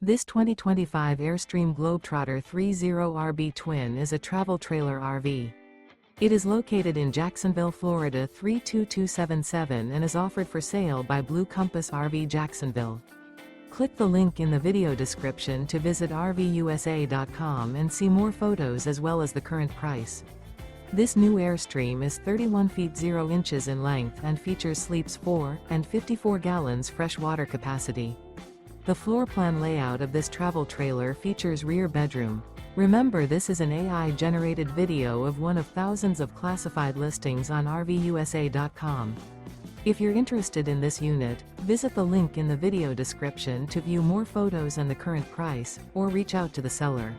This 2025 Airstream Globetrotter 30RB Twin is a travel trailer RV. It is located in Jacksonville, Florida 32277 and is offered for sale by Blue Compass RV Jacksonville. Click the link in the video description to visit RVUSA.com and see more photos as well as the current price. This new Airstream is 31 feet 0 inches in length and features sleeps 4 and 54 gallons fresh water capacity. The floor plan layout of this travel trailer features rear bedroom. Remember, this is an AI-generated video of one of thousands of classified listings on RVUSA.com. If you're interested in this unit, visit the link in the video description to view more photos and the current price, or reach out to the seller.